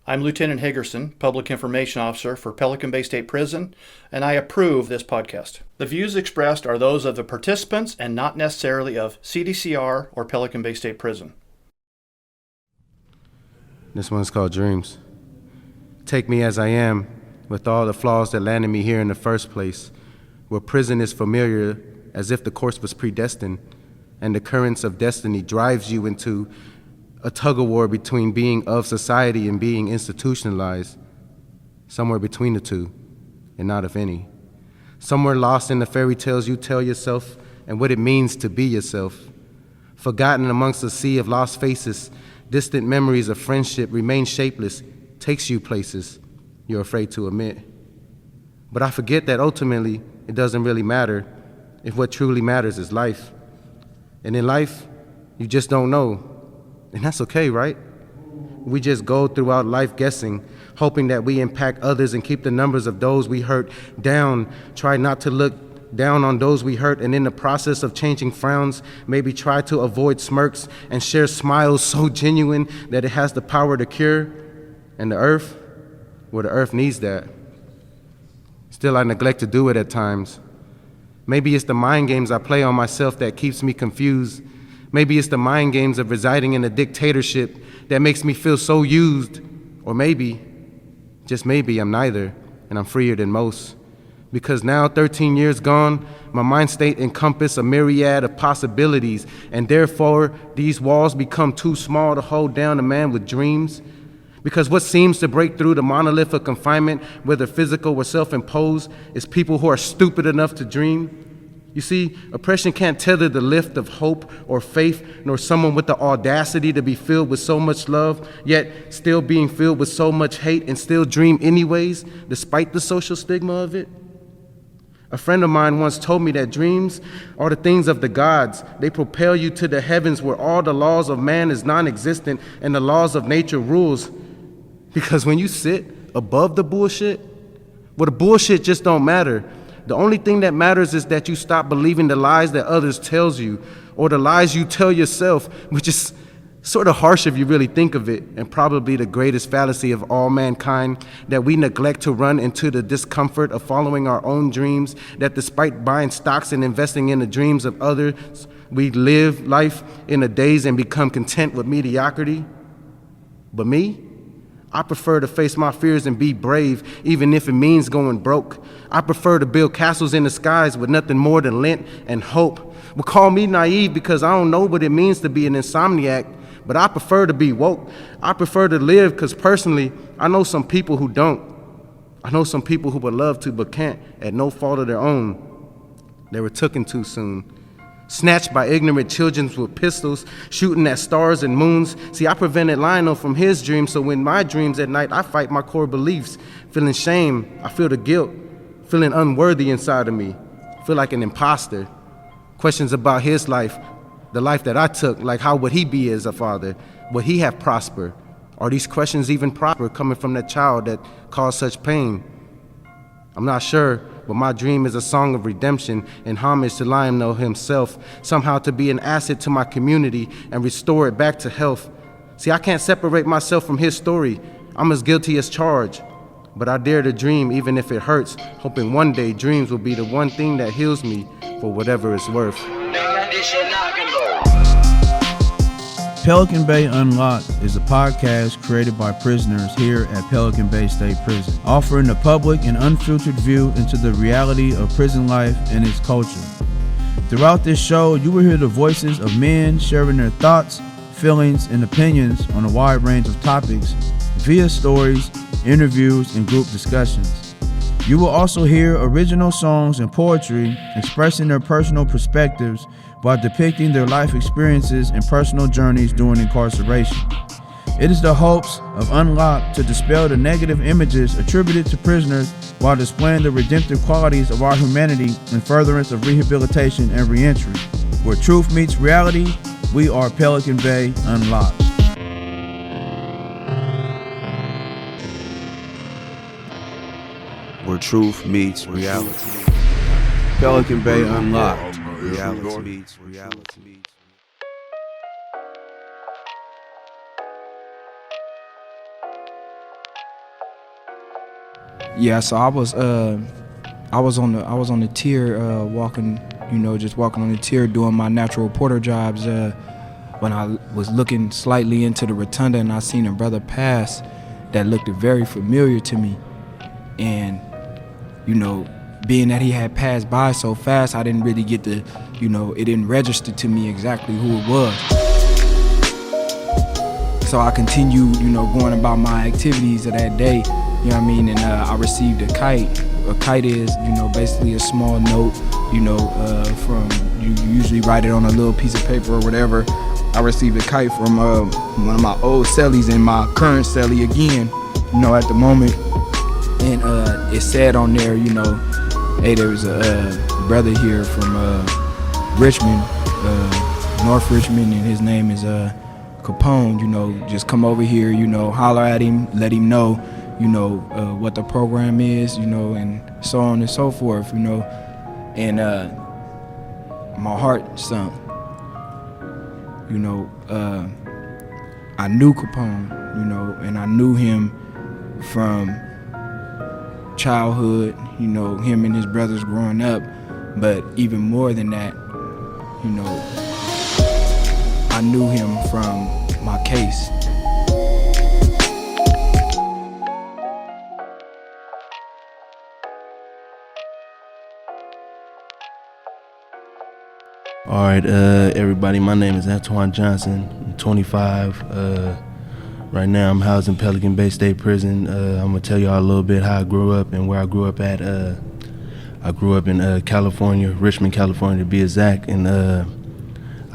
I'm Lieutenant Hagerson, Public Information Officer for Pelican Bay State Prison, and I approve this podcast. The views expressed are those of the participants and not necessarily of CDCR or Pelican Bay State Prison. This one's called Dreams. Take me as I am, with all the flaws that landed me here in the first place, where prison is familiar as if the course was predestined, and the currents of destiny drives you into a tug-of-war between being of society and being institutionalized, somewhere between the two, and not of any. Somewhere lost in the fairy tales you tell yourself and what it means to be yourself. Forgotten amongst a sea of lost faces, distant memories of friendship remain shapeless, takes you places you're afraid to admit. But I forget that ultimately it doesn't really matter if what truly matters is life. And in life, you just don't know. And that's okay, right? We just go throughout life guessing, hoping that we impact others and keep the numbers of those we hurt down. Try not to look down on those we hurt, and in the process of changing frowns, maybe try to avoid smirks and share smiles so genuine that it has the power to cure. And the earth, well, the earth needs that. Still, I neglect to do it at times. Maybe it's the mind games I play on myself that keeps me confused. Maybe it's the mind games of residing in a dictatorship that makes me feel so used. Or maybe, just maybe, I'm neither, and I'm freer than most. Because now, 13 years gone, my mind state encompasses a myriad of possibilities, and therefore, these walls become too small to hold down a man with dreams. Because what seems to break through the monolith of confinement, whether physical or self-imposed, is people who are stupid enough to dream. You see, oppression can't tether the lift of hope or faith, nor someone with the audacity to be filled with so much love, yet still being filled with so much hate and still dream anyways, despite the social stigma of it. A friend of mine once told me that dreams are the things of the gods. They propel you to the heavens where all the laws of man is non-existent and the laws of nature rules. Because when you sit above the bullshit, well, the bullshit just don't matter. The only thing that matters is that you stop believing the lies that others tells you, or the lies you tell yourself, which is sort of harsh if you really think of it, and probably the greatest fallacy of all mankind, that we neglect to run into the discomfort of following our own dreams, that despite buying stocks and investing in the dreams of others, we live life in a daze and become content with mediocrity. But me? I prefer to face my fears and be brave, even if it means going broke. I prefer to build castles in the skies with nothing more than lint and hope. Well, call me naive because I don't know what it means to be an insomniac, but I prefer to be woke. I prefer to live because personally, I know some people who don't. I know some people who would love to but can't at no fault of their own. They were taken too soon. Snatched by ignorant children with pistols, shooting at stars and moons. See, I prevented Lionel from his dreams, so when my dreams at night, I fight my core beliefs. Feeling shame, I feel the guilt. Feeling unworthy inside of me. I feel like an imposter. Questions about his life, the life that I took, like how would he be as a father? Would he have prospered? Are these questions even proper coming from that child that caused such pain? I'm not sure, but my dream is a song of redemption and homage to Lionel himself, somehow to be an asset to my community and restore it back to health. See, I can't separate myself from his story. I'm as guilty as charged. But I dare to dream even if it hurts, hoping one day dreams will be the one thing that heals me for whatever it's worth. Pelican Bay Unlocked is a podcast created by prisoners here at Pelican Bay State Prison, offering the public an unfiltered view into the reality of prison life and its culture. Throughout this show, you will hear the voices of men sharing their thoughts, feelings, and opinions on a wide range of topics via stories, interviews, and group discussions. You will also hear original songs and poetry expressing their personal perspectives while depicting their life experiences and personal journeys during incarceration. It is the hopes of Unlocked to dispel the negative images attributed to prisoners while displaying the redemptive qualities of our humanity in furtherance of rehabilitation and reentry. Where truth meets reality, we are Pelican Bay Unlocked. Where truth meets reality. Pelican Bay Unlocked. Reality meets reality. Yeah, so I was on the tier, walking, just walking on the tier, doing my natural reporter jobs. When I was looking slightly into the rotunda, and I seen a brother pass that looked very familiar to me, and being that he had passed by so fast, I didn't really get to, it didn't register to me exactly who it was. So I continued, going about my activities of that day, and I received a kite. A kite is, basically a small note, from, you usually write it on a little piece of paper or whatever. I received a kite from one of my old cellies and my current cellie again, at the moment. And it said on there, hey, there's a brother here from Richmond, North Richmond, and his name is Capone, just come over here, holler at him, let him know, what the program is, and so on and so forth, and my heart sunk. I knew Capone, and I knew him from childhood, him and his brothers growing up, but even more than that, I knew him from my case. All right, everybody, my name is Antoine Johnson. I'm 25. Right now I'm housed in Pelican Bay State Prison. I'm gonna tell y'all a little bit how I grew up and where I grew up at. I grew up in California, Richmond, California to be exact, and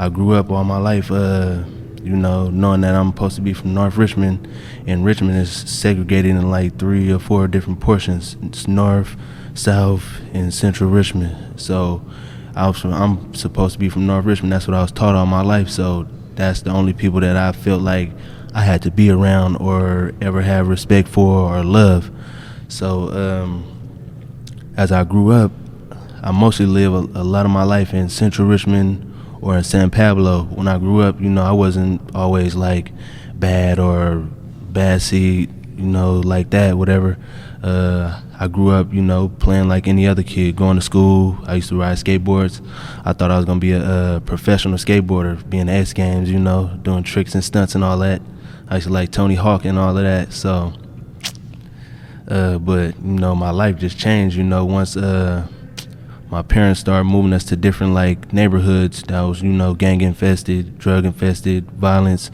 I grew up all my life, knowing that I'm supposed to be from North Richmond, and Richmond is segregated in like 3 or 4 different portions. It's North, South, and Central Richmond. So I'm supposed to be from North Richmond. That's what I was taught all my life. So that's the only people that I felt like I had to be around or ever have respect for or love. So as I grew up, I mostly lived a lot of my life in Central Richmond or in San Pablo. When I grew up, I wasn't always like bad or bad seed, like that, whatever. I grew up, playing like any other kid, going to school. I used to ride skateboards. I thought I was gonna be a professional skateboarder, being X Games, doing tricks and stunts and all that. I used to like Tony Hawk and all of that. So, but my life just changed. Once my parents started moving us to different like neighborhoods that was, gang infested, drug infested, violence,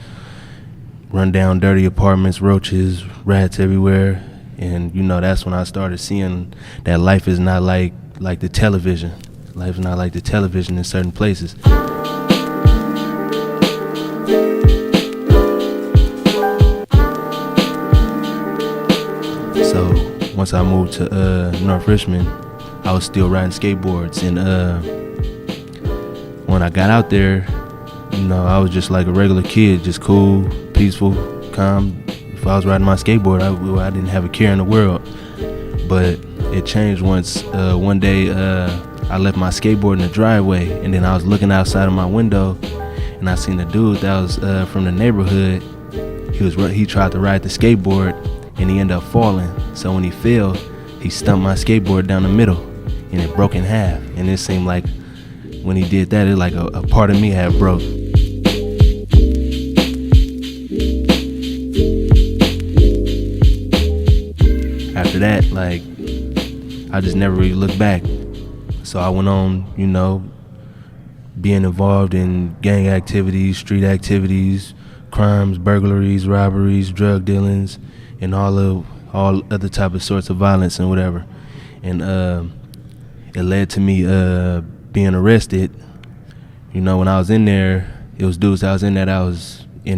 run down, dirty apartments, roaches, rats everywhere. And that's when I started seeing that life is not like the television. Life is not like the television in certain places. So once I moved to North Richmond, I was still riding skateboards, and when I got out there, I was just like a regular kid, just cool, peaceful, calm. If I was riding my skateboard, I didn't have a care in the world. But it changed once one day I left my skateboard in the driveway, and then I was looking outside of my window, and I seen a dude that was from the neighborhood. He tried to ride the skateboard, and he ended up falling. So when he fell, he stumped my skateboard down the middle, and it broke in half. And it seemed like when he did that, it like a part of me had broke. After that, like, I just never really looked back. So I went on, being involved in gang activities, street activities, crimes, burglaries, robberies, drug dealings, and all other type of sorts of violence and whatever. And it led to me being arrested. When I was in there, it was dudes I was in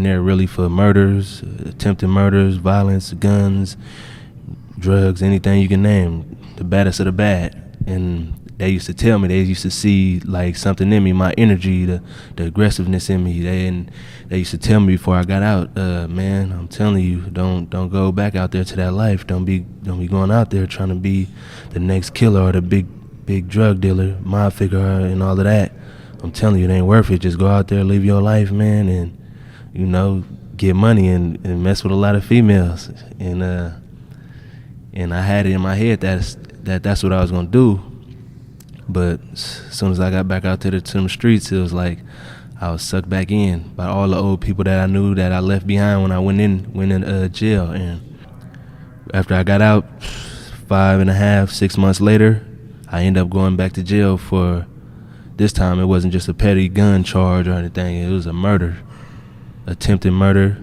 there really for murders, attempted murders, violence, guns, drugs, anything you can name, the baddest of the bad. And they used to tell me, they used to see like something in me, my energy, the aggressiveness in me. They used to tell me before I got out, man, I'm telling you, don't go back out there to that life. Don't be going out there trying to be the next killer or the big drug dealer, mob figure, and all of that. I'm telling you, it ain't worth it. Just go out there, live your life, man, and get money and mess with a lot of females. And And I had it in my head that's what I was gonna do. But as soon as I got back out to them streets, it was like I was sucked back in by all the old people that I knew that I left behind when I went in jail. And after I got out, 5.5, 6 months later, I ended up going back to jail for, this time it wasn't just a petty gun charge or anything, it was a murder, attempted murder,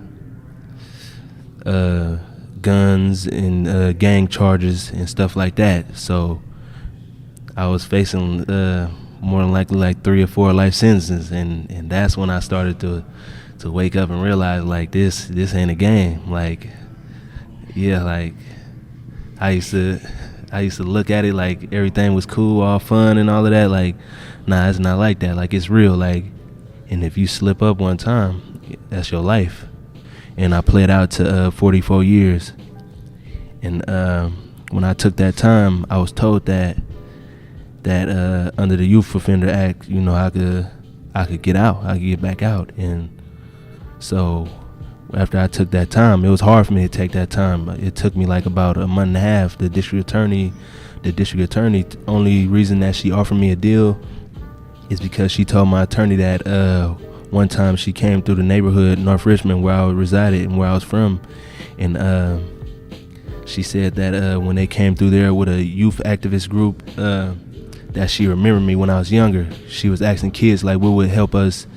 guns and gang charges and stuff like that. So I was facing more than likely like 3 or 4 life sentences, and that's when I started to wake up and realize like this ain't a game. Like, yeah, like I used to look at it like everything was cool, all fun and all of that. Like, nah, it's not like that. Like, it's real. Like, and if you slip up one time, that's your life. And I played out to 44 years. And when I took that time, I was told that under the Youth Offender Act, you know, I could get out, I could get back out. And so after I took that time, it was hard for me to take that time. It took me like about a month and a half. The district attorney, only reason that she offered me a deal is because she told my attorney that one time she came through the neighborhood, North Richmond, where I resided and where I was from, and she said that when they came through there with a youth activist group, that she remembered me when I was younger. She was asking kids like what would help us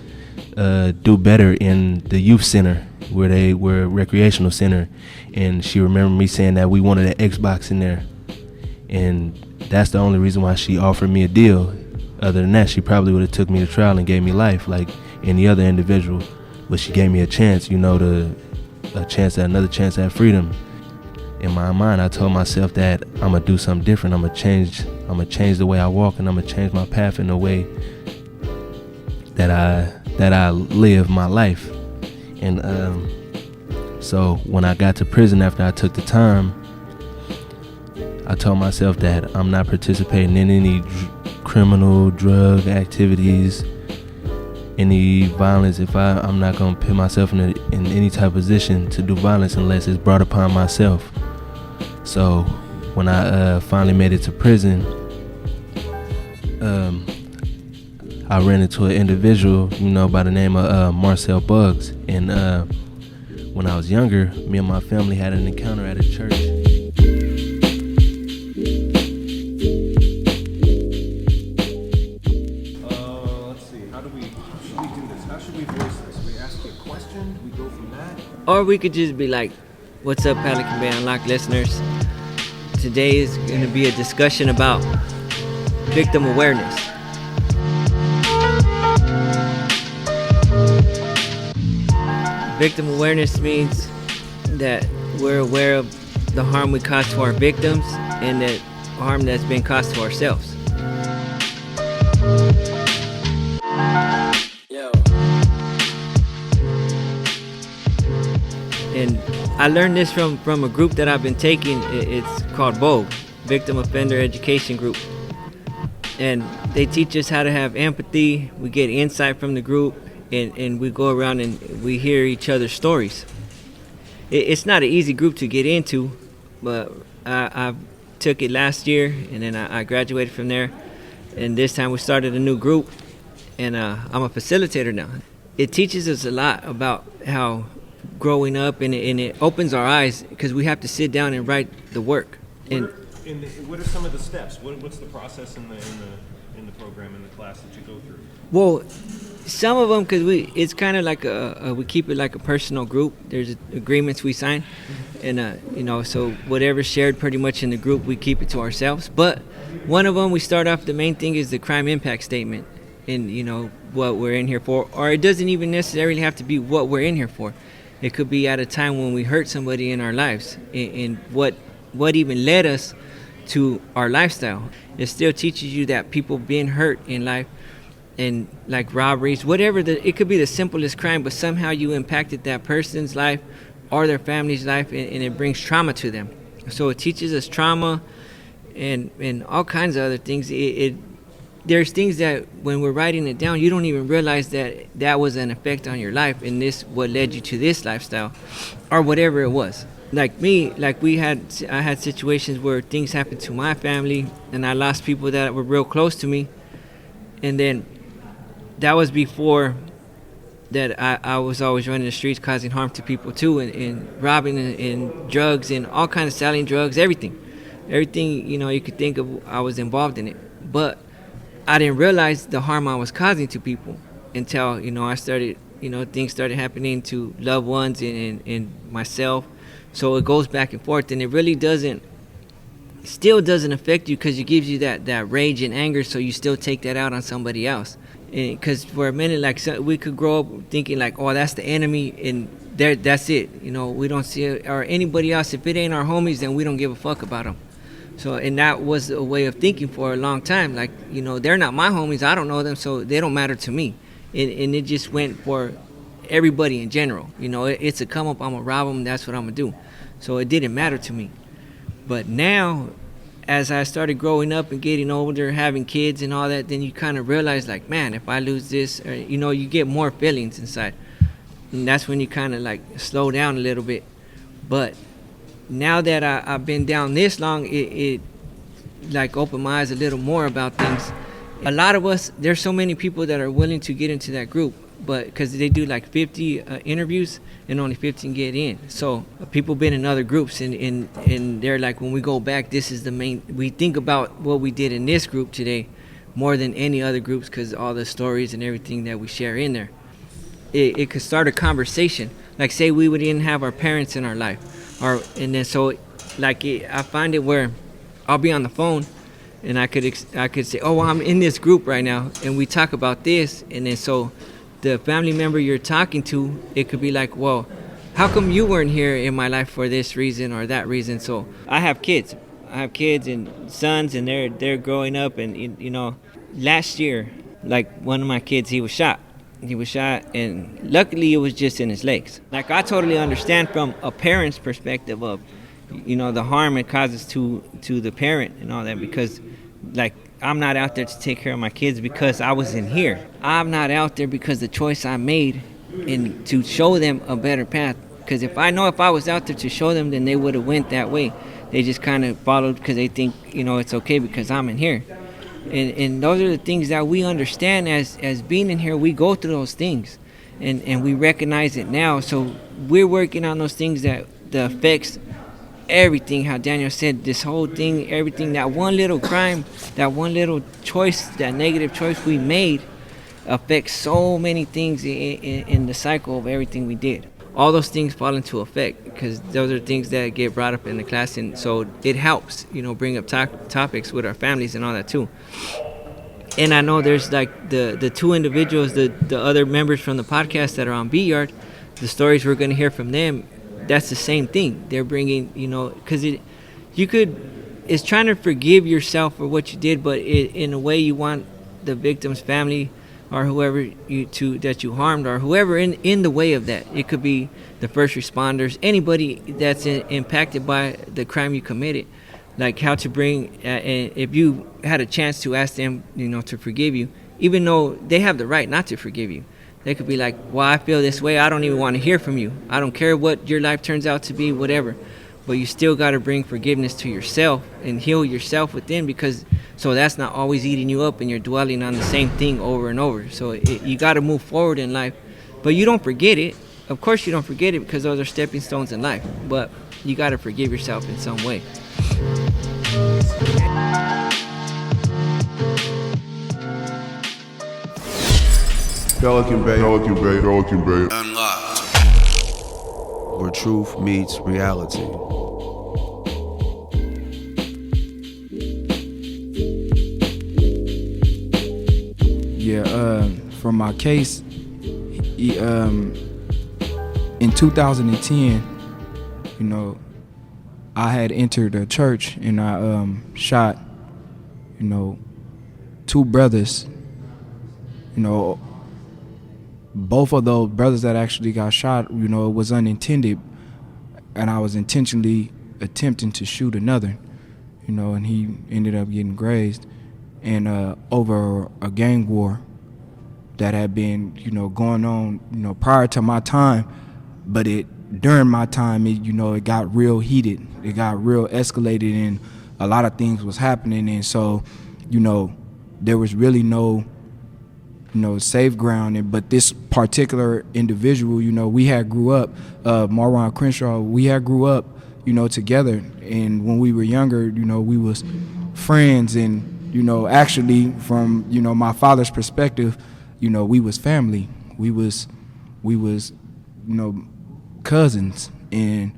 do better in the youth center, where they were recreational center, and she remembered me saying that we wanted an Xbox in there, and that's the only reason why she offered me a deal. Other than that, she probably would have took me to trial and gave me life like any other individual, but she gave me a chance, you know, another chance at freedom. In my mind, I told myself that I'm gonna do something different. I'm gonna change the way I walk, and I'm gonna change my path in the way that I live my life. And so when I got to prison after I took the time, I told myself that I'm not participating in any criminal drug activities, any violence. I'm not gonna put myself in any type of position to do violence unless it's brought upon myself. So when I finally made it to prison, I ran into an individual, you know, by the name of Marcel Buggs. And when I was younger, me and my family had an encounter at a church. Let's see. How should we do this? How should we voice this? We ask you a question. We go from that. Or we could just be like, "What's up, Pelican Bay Unlocked listeners? Today is going to be a discussion about victim awareness." Victim awareness means that we're aware of the harm we cause to our victims and the harm that's been caused to ourselves. And I learned this from a group that I've been taking. It's called VOGUE, Victim Offender Education Group. And they teach us how to have empathy. We get insight from the group, and we go around and we hear each other's stories. It's not an easy group to get into, but I took it last year, and then I graduated from there. And this time we started a new group, and I'm a facilitator now. It teaches us a lot about how growing up, and it opens our eyes because we have to sit down and write the work. And what are some of the steps? What's the process in the program, in the class that you go through? Well, some of them, because it's kind of like we keep it like a personal group. There's agreements we sign, and so whatever's shared pretty much in the group, we keep it to ourselves. But one of them, we start off, the main thing is the crime impact statement, and what we're in here for. Or it doesn't even necessarily have to be what we're in here for. It could be at a time when we hurt somebody in our lives, and what even led us to our lifestyle. It still teaches you that people being hurt in life, and like robberies, whatever, it could be the simplest crime, but somehow you impacted that person's life or their family's life, and it brings trauma to them. So it teaches us trauma and all kinds of other things. There's things that when we're writing it down, you don't even realize that was an effect on your life, and this what led you to this lifestyle or whatever it was. like me, I had situations where things happened to my family, and I lost people that were real close to me, and then that was before that I was always running the streets causing harm to people too, and robbing and drugs and all kinds of selling drugs, everything you could think of, I was involved in it. But I didn't realize the harm I was causing to people until I started, things started happening to loved ones and myself. So it goes back and forth, and it really still doesn't affect you, because it gives you that rage and anger, so you still take that out on somebody else. Because for a minute, we could grow up thinking like, oh, that's the enemy, and that's it. We don't see it, or anybody else. If it ain't our homies, then we don't give a fuck about them. So, and that was a way of thinking for a long time. Like, they're not my homies. I don't know them, so they don't matter to me. And it just went for everybody in general. It's a come up. I'm gonna rob them. That's what I'm gonna do. So it didn't matter to me. But now, as I started growing up and getting older, having kids and all that, then you kind of realize, like, man, if I lose this, or, you get more feelings inside. And that's when you kind of like slow down a little bit. But now that I've been down this long, it like opened my eyes a little more about things. A lot of us, there's so many people that are willing to get into that group, but because they do like 50 interviews and only 15 get in. So people been in other groups, and they're like, when we go back, this is the main, we think about what we did in this group today more than any other groups, because all the stories and everything that we share in there. It could start a conversation. Like, say we didn't have our parents in our life, and then so like I find it where I'll be on the phone and I could say, oh, well, I'm in this group right now, and we talk about this, and then so the family member you're talking to, it could be like, well, how come you weren't here in my life for this reason or that reason? So I have kids and sons, and they're growing up, and last year, like, one of my kids, he was shot, and luckily it was just in his legs. Like, I totally understand from a parent's perspective of the harm it causes to the parent and all that, because like, I'm not out there to take care of my kids because I was in here. I'm not out there because the choice I made and to show them a better path. Because if I was out there to show them, then they would have went that way. They just kind of followed because they think, it's okay because I'm in here. And those are the things that we understand as being in here. We go through those things, and we recognize it now. So we're working on those things that the effects, everything, how Daniel said, this whole thing, everything, that one little crime, that one little choice, that negative choice we made affects so many things in the cycle of everything we did. All those things fall into effect because those are things that get brought up in the class, and so it helps, bring up topics with our families and all that too. And I know there's like the two individuals, the other members from the podcast that are on B-Yard, the stories we're going to hear from them, that's the same thing. They're bringing, because it's trying to forgive yourself for what you did, but in a way you want the victim's family or whoever that you harmed, or whoever in the way of that. It could be the first responders, anybody that's impacted by the crime you committed. Like how to bring, if you had a chance to ask them, to forgive you, even though they have the right not to forgive you. They could be like, well, I feel this way. I don't even want to hear from you. I don't care what your life turns out to be, whatever. But you still got to bring forgiveness to yourself and heal yourself within, so that's not always eating you up and you're dwelling on the same thing over and over. So you got to move forward in life. But you don't forget it. Of course you don't forget it, because those are stepping stones in life. But you got to forgive yourself in some way. Pelican Bay. Unlocked. Where truth meets reality. Yeah, for my case, in 2010, I had entered a church and I shot, two brothers. Both of those brothers that actually got shot, it was unintended, and I was intentionally attempting to shoot another, and he ended up getting grazed, and over a gang war that had been, going on, prior to my time, but it during my time, it got real heated. It got real escalated, and a lot of things was happening. And so, there was really no, safe ground. But this particular individual, we had grew up, Marwan Crenshaw, we had grew up, together. And when we were younger, we was friends. And, actually from, my father's perspective, we was family. We was, cousins. And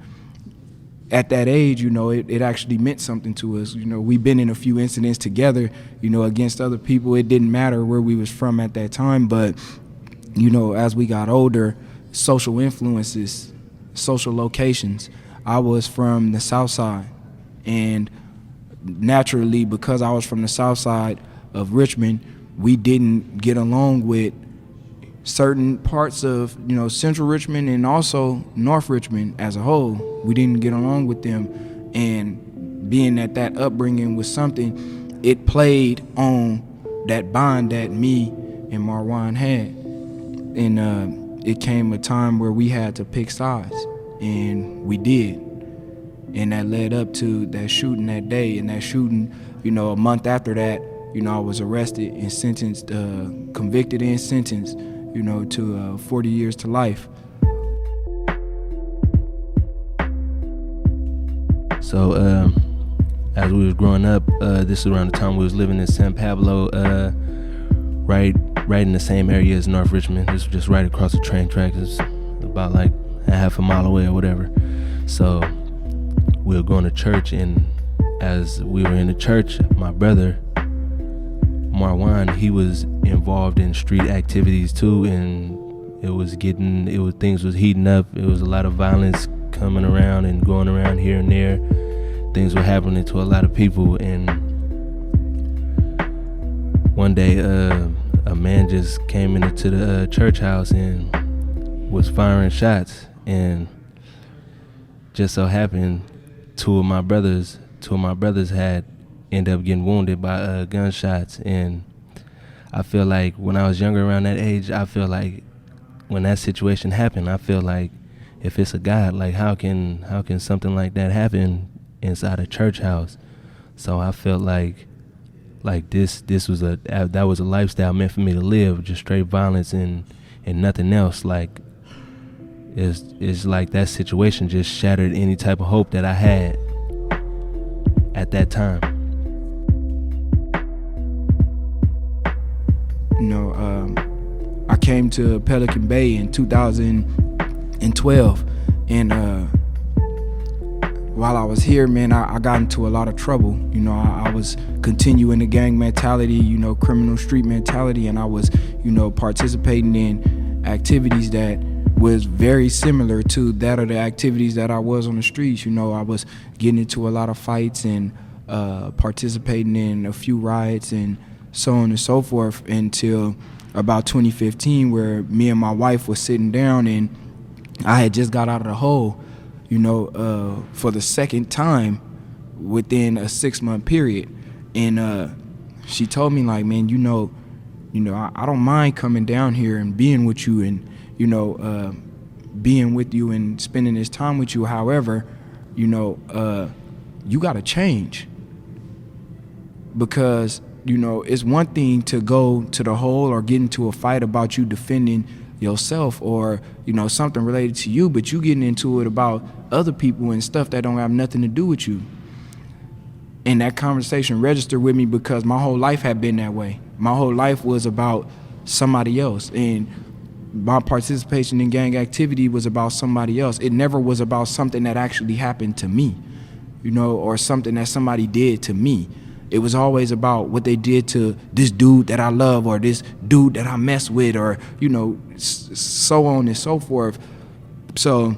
at that age, it actually meant something to us. We've been in a few incidents together, against other people. It didn't matter where we was from at that time, but, as we got older, social influences, social locations. I was from the South Side, and naturally, because I was from the South Side of Richmond, we didn't get along with certain parts of, Central Richmond and also North Richmond as a whole. We didn't get along with them, and being that upbringing was something, it played on that bond that me and Marwan had. And it came a time where we had to pick sides, and we did. And that led up to that shooting that day, and that shooting, a month after that, I was arrested and sentenced, convicted and sentenced, to 40 years to life. So as we was growing up, this is around the time we was living in San Pablo, right in the same area as North Richmond. This was just right across the train tracks. It's about like a half a mile away or whatever. So we were going to church, and as we were in the church, my brother Marwan, he was involved in street activities too, and things was heating up. It was a lot of violence coming around and going around here and there. Things were happening to a lot of people, and one day a man just came into the church house and was firing shots, and just so happened two of my brothers had ended up getting wounded by gunshots. And I feel like when I was younger, around that age, I feel like when that situation happened, I feel like if it's a God, like how can something like that happen inside a church house? So I felt like this was that was a lifestyle meant for me to live, just straight violence and nothing else. Like it's like that situation just shattered any type of hope that I had at that time. I came to Pelican Bay in 2012, and while I was here, man, I got into a lot of trouble. I was continuing the gang mentality, criminal street mentality, and I was, participating in activities that was very similar to that of the activities that I was on the streets. I was getting into a lot of fights and participating in a few riots and so on and so forth, until about 2015, where me and my wife was sitting down, and I had just got out of the hole, for the second time within a 6-month period. And she told me, like, man, I don't mind coming down here and being with you, and being with you and spending this time with you. However, you gotta change, because it's one thing to go to the hole or get into a fight about you defending yourself or, something related to you, but you getting into it about other people and stuff that don't have nothing to do with you. And that conversation registered with me because my whole life had been that way. My whole life was about somebody else, and my participation in gang activity was about somebody else. It never was about something that actually happened to me, or something that somebody did to me. It was always about what they did to this dude that I love, or this dude that I mess with, or, so on and so forth. So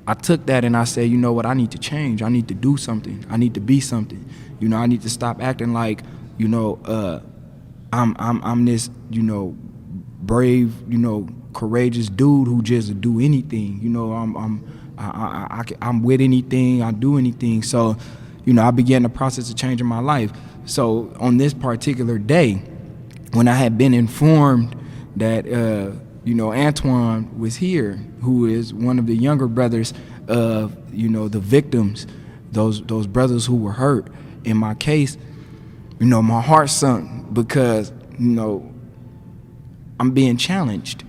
I took that and I said, you know what, I need to change. I need to do something. I need to be something. I need to stop acting like, I'm this, brave, courageous dude who just do anything. I'm with anything, I do anything. So, I began the process of changing my life. So on this particular day, when I had been informed that, Antoine was here, who is one of the younger brothers of, the victims, those brothers who were hurt. In my case, my heart sunk because, I'm being challenged.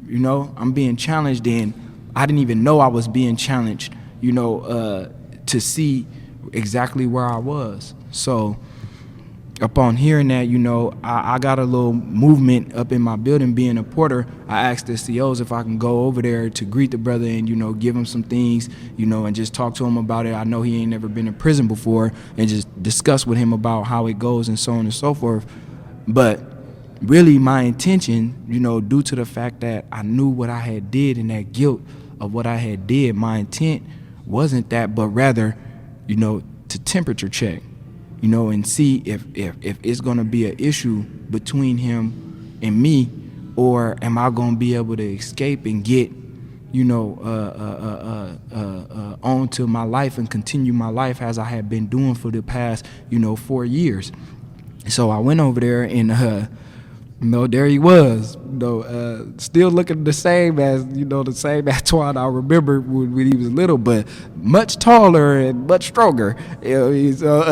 I'm being challenged, and I didn't even know I was being challenged, to see exactly where I was. So upon hearing that, I got a little movement up in my building. Being a porter, I asked the COs if I can go over there to greet the brother and, give him some things, and just talk to him about it. I know he ain't never been in prison before, and just discuss with him about how it goes and so on and so forth. But really my intention, due to the fact that I knew what I had did and that guilt of what I had did, my intent wasn't that, but rather, to temperature check, and see if it's gonna be an issue between him and me, or am I gonna be able to escape and get, on to my life and continue my life as I had been doing for the past, 4 years. So I went over there and, there he was, still looking the same as, the same Antoine I remember when he was little, but much taller and much stronger. So,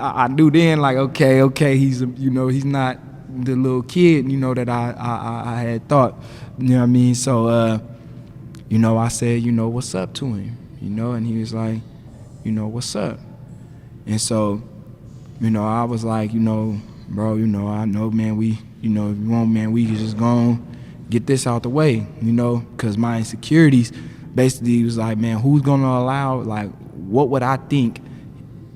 I knew then, like, okay, he's, he's not the little kid, that I had thought, So, I said, what's up to him, and he was like, what's up? And so, I was like, bro, I know, man, if you want, man, we can just go on, get this out the way, because my insecurities basically was like, man, who's going to allow, like, what would I think,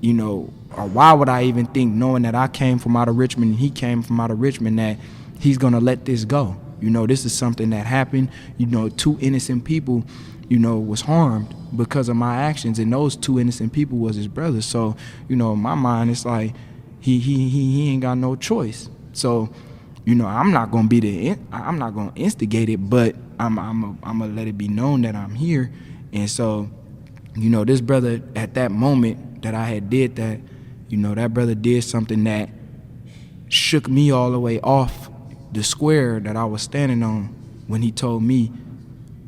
or why would I even think, knowing that I came from out of Richmond and he came from out of Richmond, that he's going to let this go? This is something that happened, 2 innocent people, was harmed because of my actions, and those 2 innocent people was his brothers. So, in my mind, it's like, he ain't got no choice. So, I'm not gonna I'm not gonna instigate it, but I'm gonna let it be known that I'm here. And so, this brother, at that moment that I had did that, that brother did something that shook me all the way off the square that I was standing on, when he told me,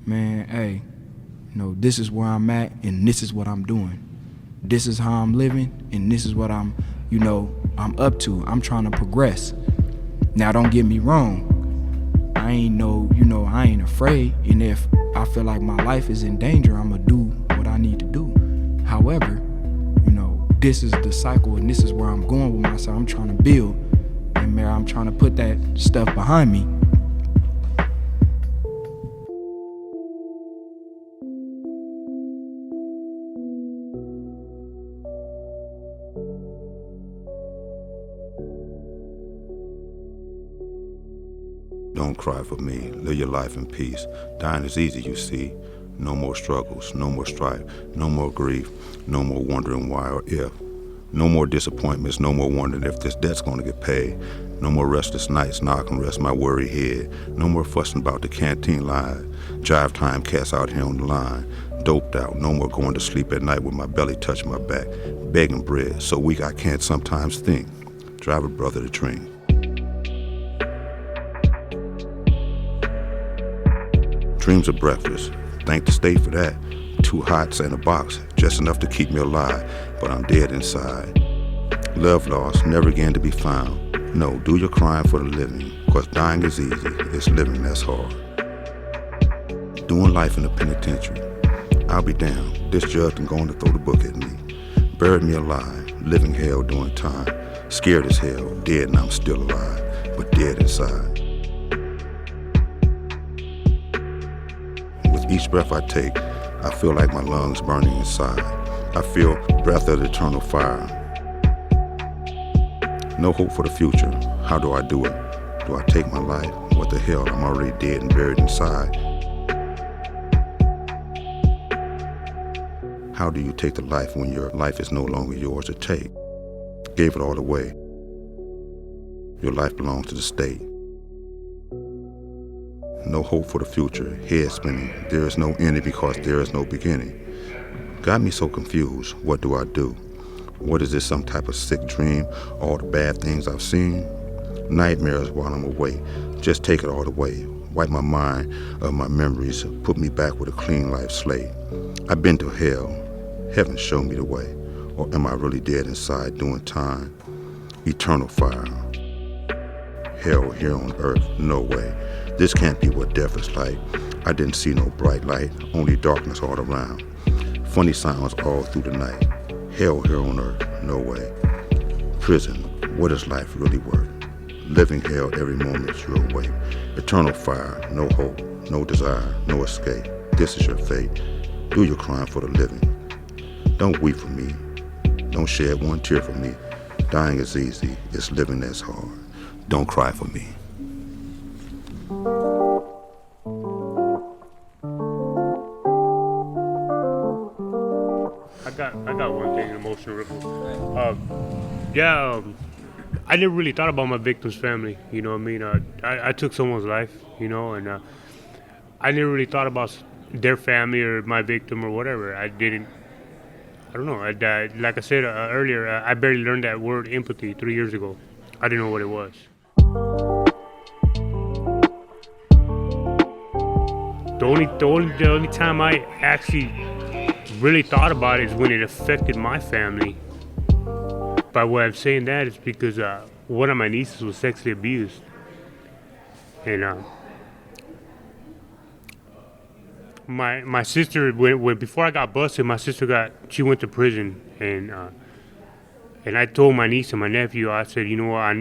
man, hey, this is where I'm at and this is what I'm doing. This is how I'm living and this is what I'm up to. I'm trying to progress. Now, don't get me wrong. I ain't afraid. And if I feel like my life is in danger, I'm gonna do what I need to do. However, this is the cycle and this is where I'm going with myself. I'm trying to build, and man, I'm trying to put that stuff behind me. Don't cry for me, live your life in peace. Dying is easy, you see. No more struggles, no more strife, no more grief, no more wondering why or if. No more disappointments, no more wondering if this debt's gonna get paid. No more restless nights, now I can rest my worried head. No more fussing about the canteen line. Jive time cats out here on the line. Doped out, no more going to sleep at night with my belly touching my back. Begging bread, so weak I can't sometimes think. Drive a brother to dream. Dreams of breakfast, thank the state for that. 2 hots and a box, just enough to keep me alive, but I'm dead inside. Love lost, never again to be found. No, do your crime for the living, cause dying is easy, it's living that's hard. Doing life in the penitentiary, I'll be damned, this judge done going to throw the book at me. Buried me alive, living hell doing time. Scared as hell, dead and I'm still alive, but dead inside. With each breath I take, I feel like my lungs burning inside. I feel breath of the eternal fire. No hope for the future. How do I do it? Do I take my life? What the hell? I'm already dead and buried inside. How do you take the life when your life is no longer yours to take? Gave it all away. Your life belongs to the state. No hope for the future, head spinning. There is no ending because there is no beginning. Got me so confused, what do I do? What is this, some type of sick dream? All the bad things I've seen? Nightmares while I'm away. Just take it all away. Wipe my mind of my memories. Put me back with a clean life slate. I've been to hell. Heaven show me the way. Or am I really dead inside doing time? Eternal fire. Hell here on earth, no way. This can't be what death is like. I didn't see no bright light, only darkness all around. Funny sounds all through the night. Hell here on earth, no way. Prison, what is life really worth? Living hell every moment you're awake. Eternal fire, no hope, no desire, no escape. This is your fate. Do your crime for the living. Don't weep for me. Don't shed one tear for me. Dying is easy, it's living that's hard. Don't cry for me. I got one thing, emotional ripple. I never really thought about my victim's family. You know what I mean? I took someone's life, you know, and I never really thought about their family or my victim or whatever. I don't know. Like I said earlier, I barely learned that word empathy 3 years ago. I didn't know what it was. The only time I actually really thought about it is when it affected my family. By what I'm saying that is because one of my nieces was sexually abused, and my sister, when before I got busted, my sister she went to prison, and I told my niece and my nephew, I said, you know what, I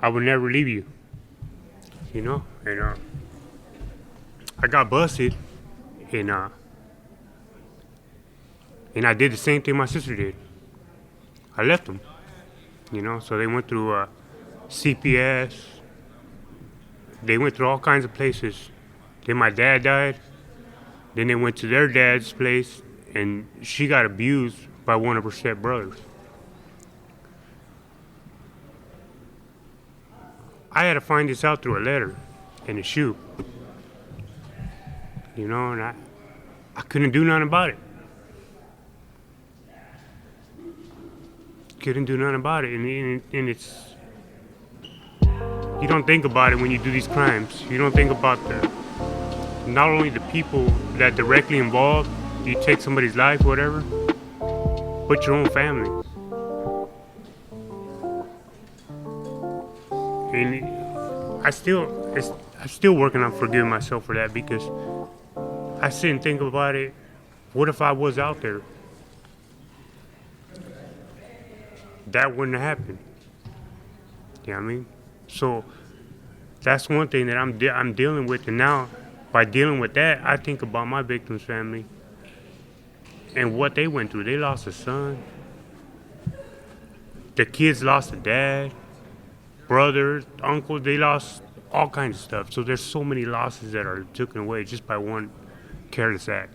would never leave you, you know, and I got busted, and I did the same thing my sister did. I left them, you know, so they went through CPS, they went through all kinds of places. Then my dad died, then they went to their dad's place, and she got abused by one of her stepbrothers. I had to find this out through a letter and a shoe, you know, and I couldn't do nothing about it. Couldn't do nothing about it, and it's, you don't think about it when you do these crimes. You don't think about not only the people that directly involved, you take somebody's life, whatever, but your own family. And I'm still working on forgiving myself for that, because I sit and think about it. What if I was out there? That wouldn't have happened. You know what I mean? So that's one thing that I'm dealing with, and now by dealing with that, I think about my victim's family and what they went through. They lost a son. The kids lost a dad, brothers, uncles. They lost all kinds of stuff. So there's so many losses that are taken away just by one careless act.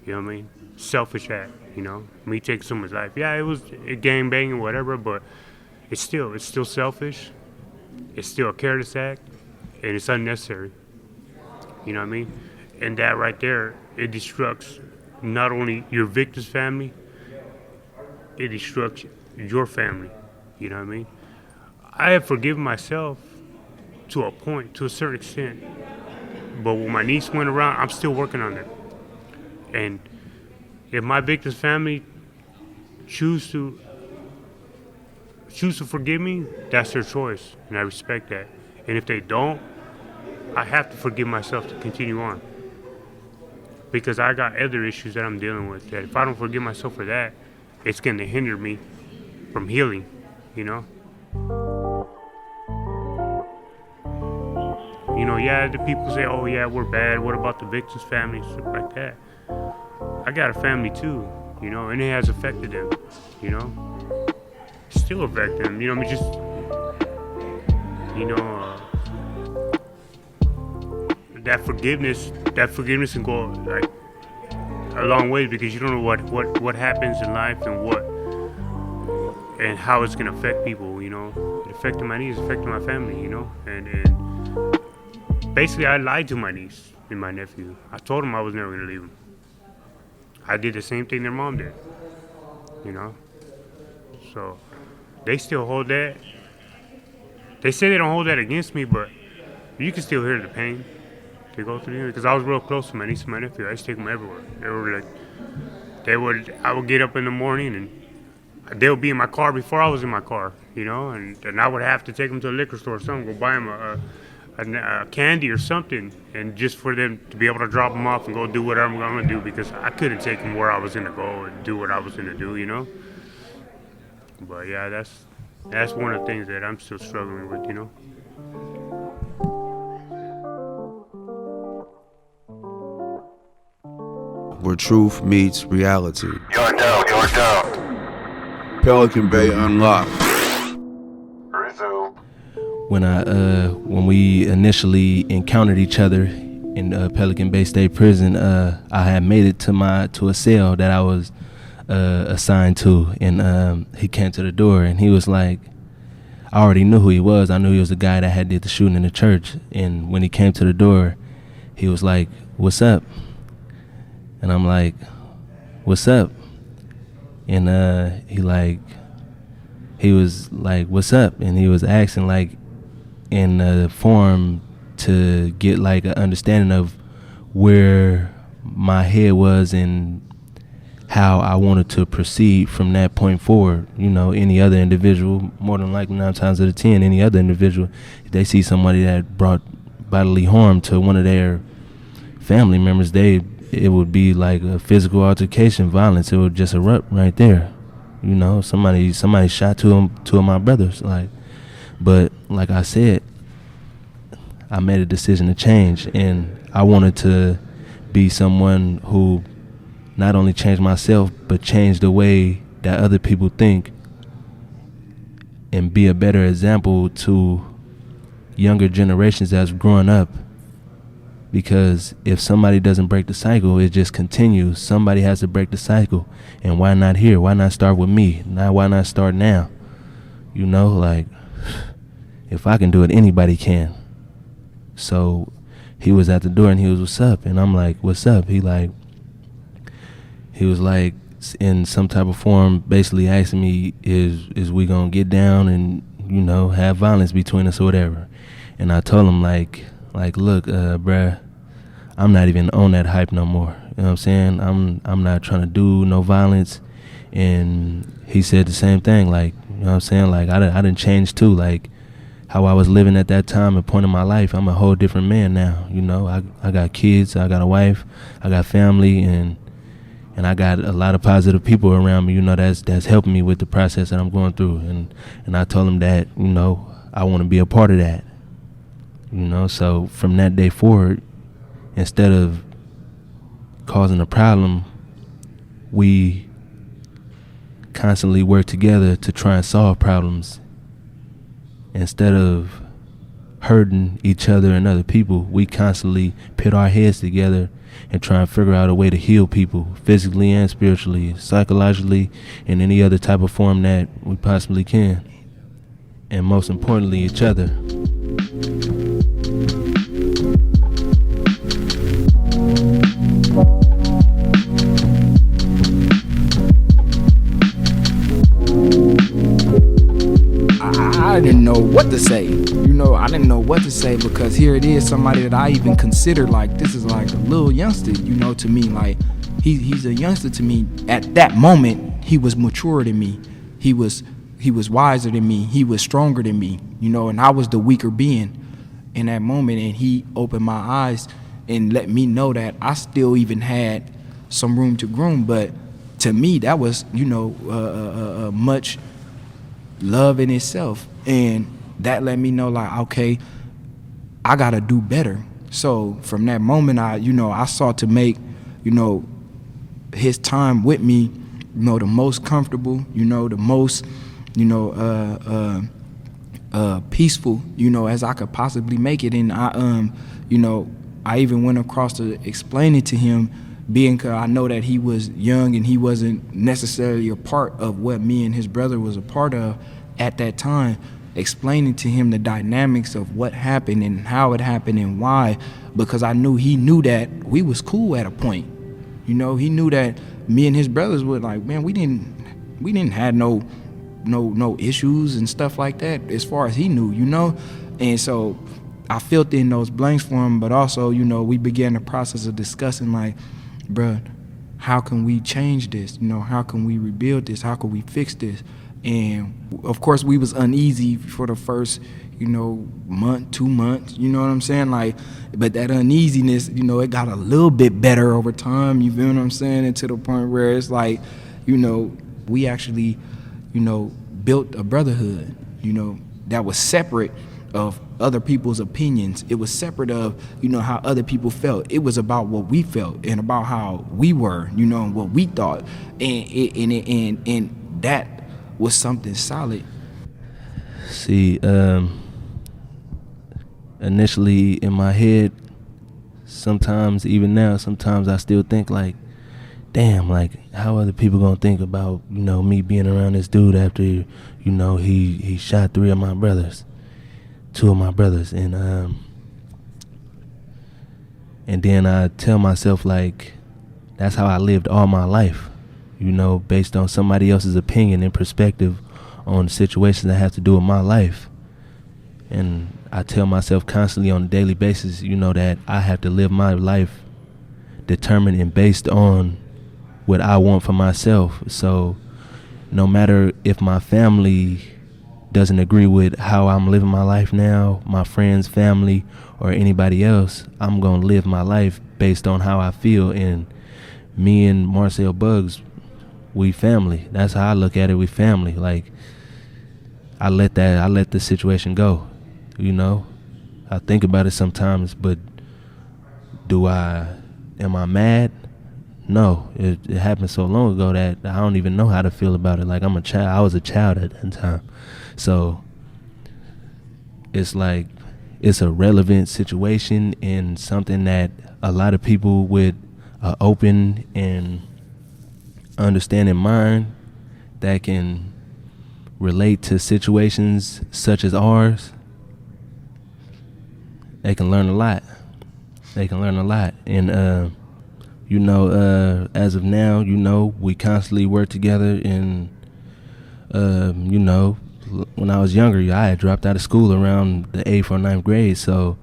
You know what I mean? Selfish act, you know? Me taking someone's life. Yeah, it was a gang banging, whatever, but it's still selfish. It's still a careless act, and it's unnecessary. You know what I mean? And that right there, it destructs not only your victim's family, it destructs your family. You know what I mean? I have forgiven myself to a point, to a certain extent. But when my niece went around, I'm still working on it. And if my victim's family choose to forgive me, that's their choice, and I respect that. And if they don't, I have to forgive myself to continue on, because I got other issues that I'm dealing with, that if I don't forgive myself for that, it's going to hinder me from healing, you know? You know, yeah, the people say, oh yeah, we're bad, what about the victim's family, stuff like that. I got a family too, you know, and it has affected them, you know? Still affect them, you know, I mean, just, you know, that forgiveness can go like a long way, because you don't know what happens in life and how it's gonna affect people, you know. It affected my niece, affected my family, you know, and basically I lied to my niece and my nephew. I told them I was never gonna leave them. I did the same thing their mom did, you know. So they still hold that. They say they don't hold that against me, but you can still hear the pain they go through. Because I was real close to my niece and my nephew. I used to take them everywhere. I would get up in the morning and they would be in my car before I was in my car, you know, and I would have to take them to a liquor store or something, go buy them a candy or something, and just for them to be able to drop them off and go do whatever I'm going to do, because I couldn't take them where I was going to go and do what I was going to do, you know. But yeah, that's one of the things that I'm still struggling with, you know. Where truth meets reality. You're down. Pelican Bay unlocked. Resume. When we initially encountered each other in Pelican Bay State Prison, I had made it to a cell that I was assigned to, and he came to the door and he was like, I already knew who he was. I knew he was the guy that had did the shooting in the church. And when he came to the door, he was like, "What's up?" And I'm like, "What's up?" And he was like, "What's up?" And he was asking like in the form to get like an understanding of where my head was and how I wanted to proceed from that point forward. You know, any other individual, more than likely 9 times out of 10, any other individual, if they see somebody that brought bodily harm to one of their family members, it would be like a physical altercation, violence. It would just erupt right there. You know, somebody shot two of my brothers. But like I said, I made a decision to change, and I wanted to be someone who not only changed myself, but changed the way that other people think, and be a better example to younger generations that's growing up. Because if somebody doesn't break the cycle, it just continues. Somebody has to break the cycle. And why not here? Why not start with me? Why not start now? You know, like, if I can do it, anybody can. So he was at the door and he was, "What's up?" And I'm like, "What's up?" He was like, in some type of form, basically asking me, is we gonna get down and, you know, have violence between us or whatever? And I told him like, look, bruh, I'm not even on that hype no more. You know what I'm saying? I'm not trying to do no violence. And he said the same thing, like, you know what I'm saying? Like, I done changed too. Like, how I was living at that time and point in my life, I'm a whole different man now. You know, I got kids, I got a wife, I got family, and I got a lot of positive people around me, you know, that's helping me with the process that I'm going through. And I told him that, you know, I want to be a part of that. You know, so from that day forward, instead of causing a problem, we constantly work together to try and solve problems. Instead of hurting each other and other people, we constantly pit our heads together and try and figure out a way to heal people physically and spiritually, psychologically, in any other type of form that we possibly can. And most importantly, each other. I didn't know what to say. You know, I didn't know what to say, because here it is, somebody that I even considered like, this is like a little youngster, you know, to me. Like, he's a youngster to me. At that moment, he was mature than me. He was wiser than me. He was stronger than me, you know, and I was the weaker being in that moment. And he opened my eyes and let me know that I still even had some room to grow. But to me, that was, you know, much love in itself. And that let me know, like, okay, I gotta do better. So from that moment, I sought to make, you know, his time with me, you know, the most comfortable, you know, the most, you know, peaceful, you know, as I could possibly make it. And I even went across to explain it to him, being, I know that he was young and he wasn't necessarily a part of what me and his brother was a part of at that time, explaining to him the dynamics of what happened and how it happened and why, because I knew he knew that we was cool at a point. You know, he knew that me and his brothers were like, man, we didn't have no no issues and stuff like that as far as he knew, you know. And so I filled in those blanks for him, but also, you know, we began the process of discussing like, bruh, how can we change this? You know, how can we rebuild this? How can we fix this? And of course we was uneasy for the first, you know, month, 2 months, you know what I'm saying? Like, but that uneasiness, you know, it got a little bit better over time, you feel what I'm saying? And to the point where it's like, you know, we actually, you know, built a brotherhood, you know, that was separate of other people's opinions. It was separate of, you know, how other people felt. It was about what we felt and about how we were, you know, and what we thought. And that was something solid. See, initially in my head, sometimes, even now, sometimes I still think like, damn, like, how other people gonna think about, you know, me being around this dude after, you know, he shot 2 of my brothers, and then I tell myself like, that's how I lived all my life, you know, based on somebody else's opinion and perspective on situations that have to do with my life. And I tell myself constantly on a daily basis, you know, that I have to live my life determined and based on what I want for myself. So no matter if my family doesn't agree with how I'm living my life now, my friends, family, or anybody else, I'm gonna live my life based on how I feel. And me and Marcel Buggs, we family. That's how I look at it. We family. Like, I let the situation go, you know. I think about it sometimes, but am I mad? No, it happened so long ago that I don't even know how to feel about it. Like, I'm a child. I was a child at that time. So it's like, it's a relevant situation and something that a lot of people with an open and understanding mind that can relate to situations such as ours, they can learn a lot. And you know, as of now, you know, we constantly work together. And you know, when I was younger, I had dropped out of school around the 8th or 9th grade, so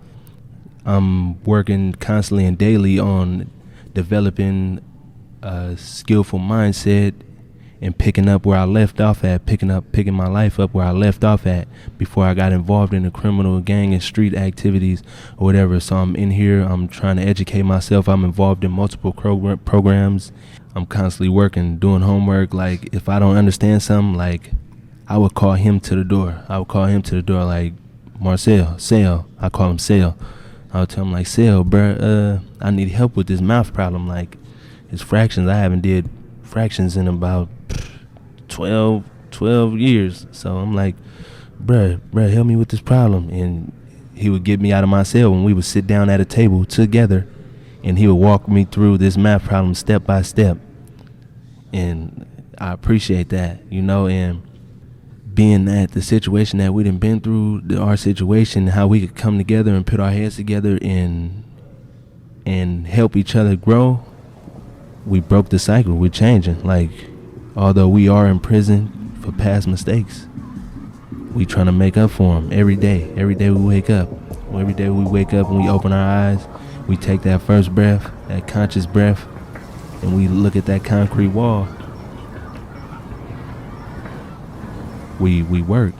I'm working constantly and daily on developing a skillful mindset and picking up where I left off at, picking my life up where I left off at before I got involved in the criminal gang and street activities or whatever. So I'm in here, I'm trying to educate myself. I'm involved in multiple programs. I'm constantly working, doing homework. Like, if I don't understand something, like, I would call him to the door. Like, Marcel, Sale. I call him Sale. I would tell him like, Sale, bruh, I need help with this mouth problem. Like, it's fractions. I haven't did fractions in about 12 years. So I'm like, bruh, help me with this problem. And he would get me out of my cell when we would sit down at a table together, and he would walk me through this math problem step by step. And I appreciate that, you know. And being at the situation that we done been through, our situation, how we could come together and put our heads together and help each other grow, we broke the cycle. We're changing. Like, although we are in prison for past mistakes, we trying to make up for them every day. Every day we wake up. Every day we wake up and we open our eyes, we take that first breath, that conscious breath, and we look at that concrete wall. We work.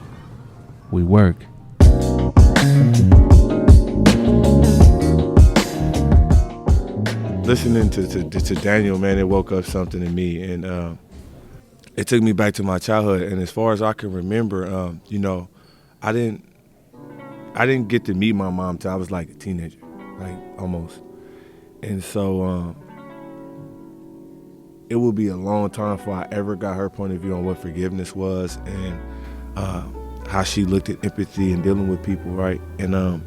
Listening to Daniel, man, it woke up something in me, and it took me back to my childhood. And as far as I can remember, you know, I didn't get to meet my mom till I was like a teenager, like almost. And so it would be a long time before I ever got her point of view on what forgiveness was and how she looked at empathy and dealing with people, right? And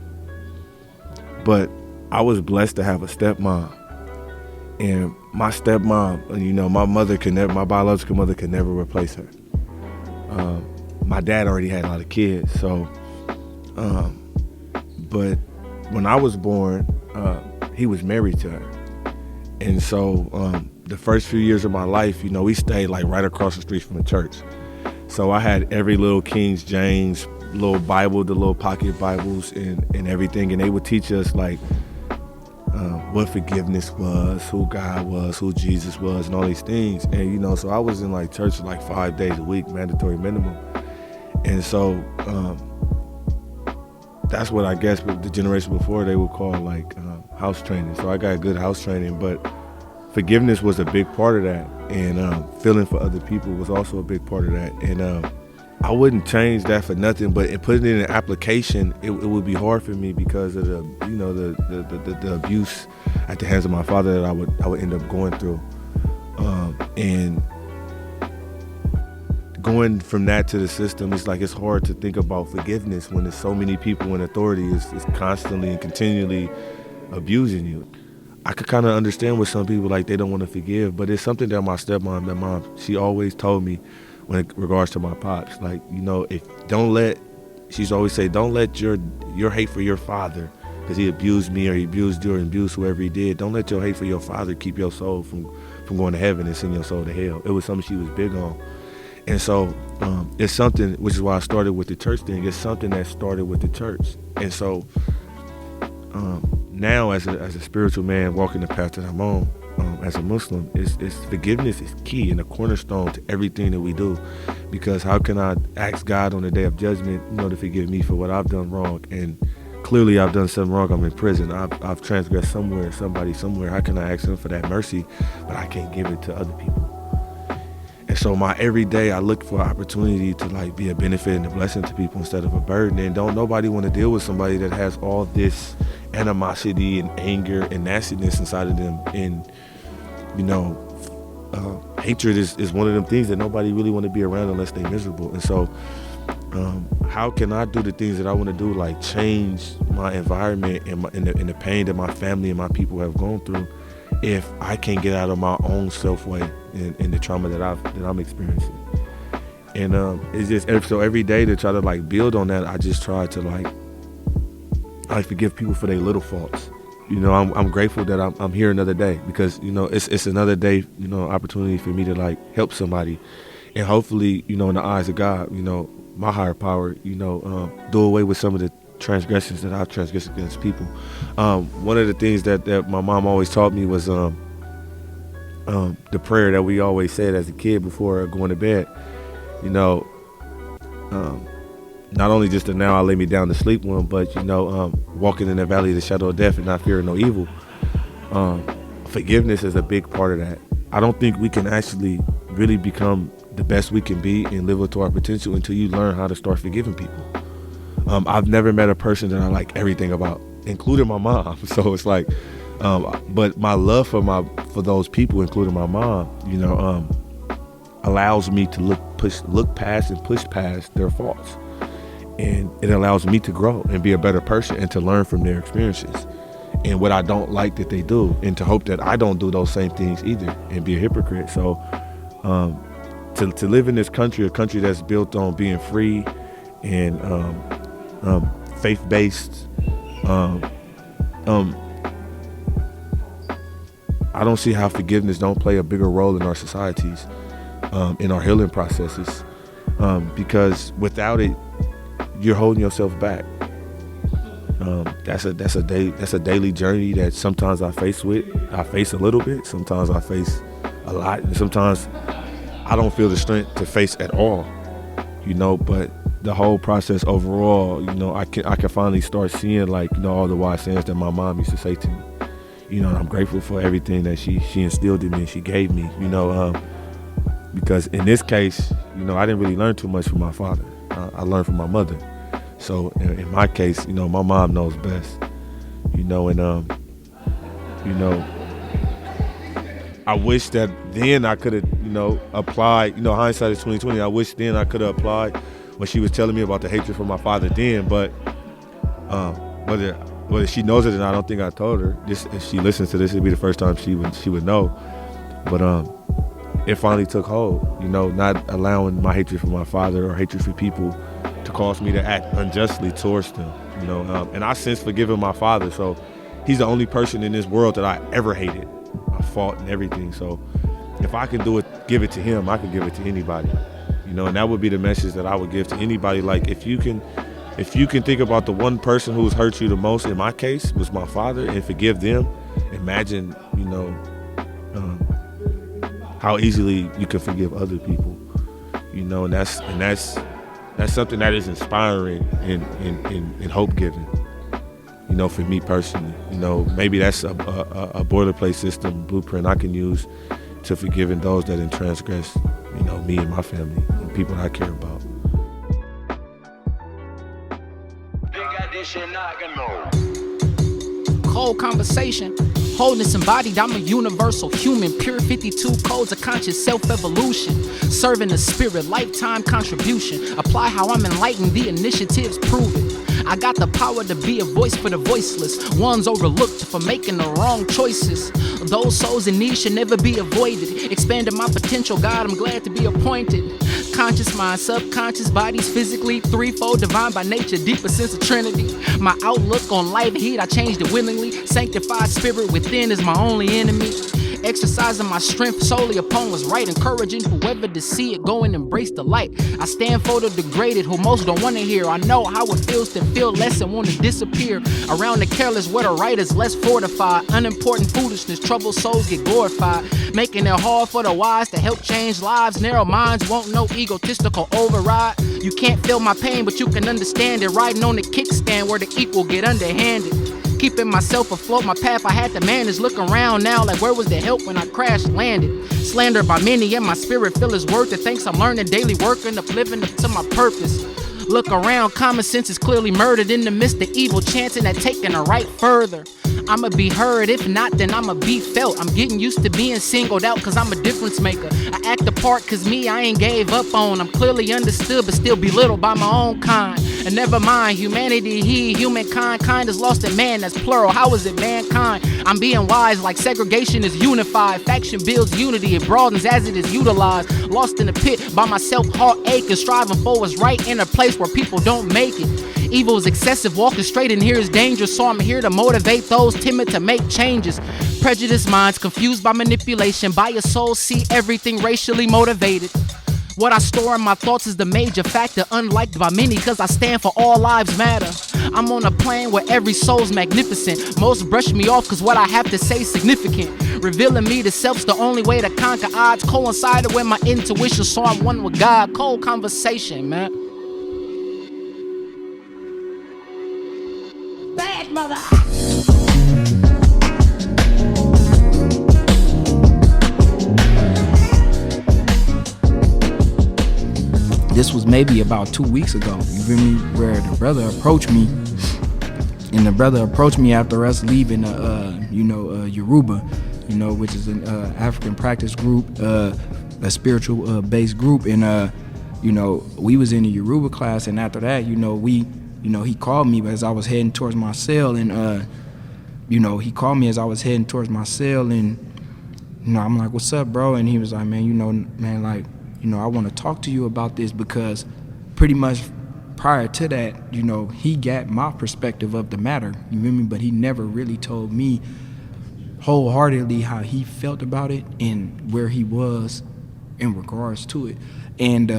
but I was blessed to have a stepmom. And my stepmom, you know, my biological mother could never replace her. My dad already had a lot of kids, so, but when I was born, he was married to her. And so the first few years of my life, you know, we stayed like right across the street from the church. So I had every little King James, little Bible, the little pocket Bibles and everything. And they would teach us like what forgiveness was, who God was, who Jesus was, and all these things. And, you know, so I was in like church like 5 days a week, mandatory minimum. And so that's what I guess the generation before they would call like house training. So I got good house training, but forgiveness was a big part of that. And feeling for other people was also a big part of that. And I wouldn't change that for nothing, but in putting it in an application, it would be hard for me because of the, you know, the abuse at the hands of my father that I would end up going through. And going from that to the system, it's like it's hard to think about forgiveness when there's so many people in authority is constantly and continually abusing you. I could kind of understand with some people like they don't want to forgive, but it's something that my stepmom, she always told me when it regards to my pops. Like, you know, she's always say, don't let your hate for your father, because he abused me or he abused you or abused whoever he did, don't let your hate for your father keep your soul from going to heaven and send your soul to hell. It was something she was big on. And so it's something, which is why I started with the church thing, it's something that started with the church. And so now as a spiritual man walking the path that I'm on, as a Muslim, it's forgiveness is key and a cornerstone to everything that we do. Because how can I ask God on the day of judgment, you know, to forgive me for what I've done wrong? And clearly I've done something wrong. I'm in prison. I've transgressed somewhere, somebody somewhere. How can I ask him for that mercy, but I can't give it to other people? And so my every day I look for an opportunity to like be a benefit and a blessing to people instead of a burden. And don't nobody want to deal with somebody that has all this animosity and anger and nastiness inside of them. And, you know, hatred is one of them things that nobody really want to be around unless they're miserable. And so how can I do the things that I want to do, like change my environment and the pain that my family and my people have gone through, if I can't get out of my own self way and the trauma that I'm experiencing? And it's just, so every day to try to like build on that, I just try to like forgive people for their little faults. You know, I'm grateful that I'm here another day, because, you know, it's another day, you know, opportunity for me to like help somebody, and hopefully, you know, in the eyes of God, you know, my higher power, you know, do away with some of the transgressions that I've transgressed against people. One of the things that my mom always taught me was the prayer that we always said as a kid before going to bed. You know, not only just the now I lay me down to sleep one, but, you know, walking in the valley of the shadow of death and not fearing no evil. Forgiveness is a big part of that. I don't think we can actually really become the best we can be and live up to our potential until you learn how to start forgiving people. I've never met a person that I like everything about, including my mom. So it's like, but my love for those people, including my mom, you know, allows me to look past and push past their faults. And it allows me to grow and be a better person and to learn from their experiences and what I don't like that they do, and to hope that I don't do those same things either and be a hypocrite. So to live in this country, a country that's built on being free and faith-based, I don't see how forgiveness don't play a bigger role in our societies, in our healing processes, because without it, you're holding yourself back. That's a daily journey that sometimes I face a little bit, sometimes I face a lot, and sometimes I don't feel the strength to face at all, you know. But the whole process overall, you know, I can finally start seeing, like, you know, all the wise sayings that my mom used to say to me, you know, and I'm grateful for everything that she instilled in me and she gave me, you know, because in this case, you know, I didn't really learn too much from my father. I learned from my mother. So in my case, you know, my mom knows best, you know, and, you know, I wish that then I could have, you know, applied, you know, hindsight is 20/20. I wish then I could have applied when she was telling me about the hatred for my father then, but whether she knows it or not, I don't think I told her. If she listens to this, it'd be the first time she would know. But it finally took hold, you know, not allowing my hatred for my father or hatred for people to cause me to act unjustly towards them, you know. And I since forgiven my father, so he's the only person in this world that I ever hated. I fought and everything. So if I can do it, give it to him, I can give it to anybody, You know, and that would be the message that I would give to anybody. Like, if you can think about the one person who's hurt you the most, in my case was my father, and forgive them, imagine, you know, how easily you can forgive other people. You know, and that's something that is inspiring and hope giving. You know, for me personally, you know, maybe that's a boilerplate system blueprint I can use to forgiving those that didn't transgress, you know, me and my family and people I care about. Cold conversation, wholeness embodied, I'm a universal human, pure 52 codes of conscious self-evolution, serving the spirit, lifetime contribution, apply how I'm enlightened, the initiatives proven. I got the power to be a voice for the voiceless, ones overlooked for making the wrong choices. Those souls in need should never be avoided. Expanding my potential, God, I'm glad to be appointed. Conscious mind, subconscious bodies, physically threefold, divine by nature, deeper sense of Trinity. My outlook on life, heat, I changed it willingly. Sanctified spirit within is my only enemy. Exercising my strength solely upon what's right, encouraging whoever to see it, go and embrace the light. I stand for the degraded who most don't want to hear. I know how it feels to feel less and want to disappear. Around the careless where the right is less fortified. Unimportant foolishness, troubled souls get glorified. Making it hard for the wise to help change lives. Narrow minds won't know egotistical override. You can't feel my pain, but you can understand it. Riding on the kickstand where the equal get underhanded. Keeping myself afloat, my path I had to manage. Look around now like where was the help when I crashed landed. Slandered by many and my spirit feel is worth it. Thanks I'm learning daily working up living up to my purpose. Look around, common sense is clearly murdered in the midst of evil, chancing at taking the right further. I'ma be heard, if not then I'ma be felt. I'm getting used to being singled out cause I'm a difference maker. I act the part cause me I ain't gave up on. I'm clearly understood but still belittled by my own kind. And never mind, humanity, humankind, kind is lost in man, that's plural, how is it mankind? I'm being wise like segregation is unified. Faction builds unity, it broadens as it is utilized. Lost in the pit by myself, heart aching, striving for what's right in a place where people don't make it. Evil is excessive, walking straight in here is dangerous, so I'm here to motivate those timid to make changes. Prejudiced minds confused by manipulation, by your soul see everything racially motivated. What I store in my thoughts is the major factor, unliked by many cause I stand for all lives matter. I'm on a plane where every soul's magnificent. Most brush me off cause what I have to say is significant. Revealing me to self's the only way to conquer odds. Coincided with my intuition, so I'm one with God. Cold conversation, man. Bad mother. This was maybe about 2 weeks ago, you feel me, where the brother approached me, and the brother approached me after us leaving Yoruba, you know, which is an African practice group, a spiritual based group, and you know, we was in the Yoruba class, and after that, he called me as I was heading towards my cell, and he called me as I was heading towards my cell, and I'm like, what's up, bro? And he was like, man, I want to talk to you about this because pretty much prior to that, he got my perspective of the matter, you feel me? But he never really told me wholeheartedly how he felt about it and where he was in regards to it. And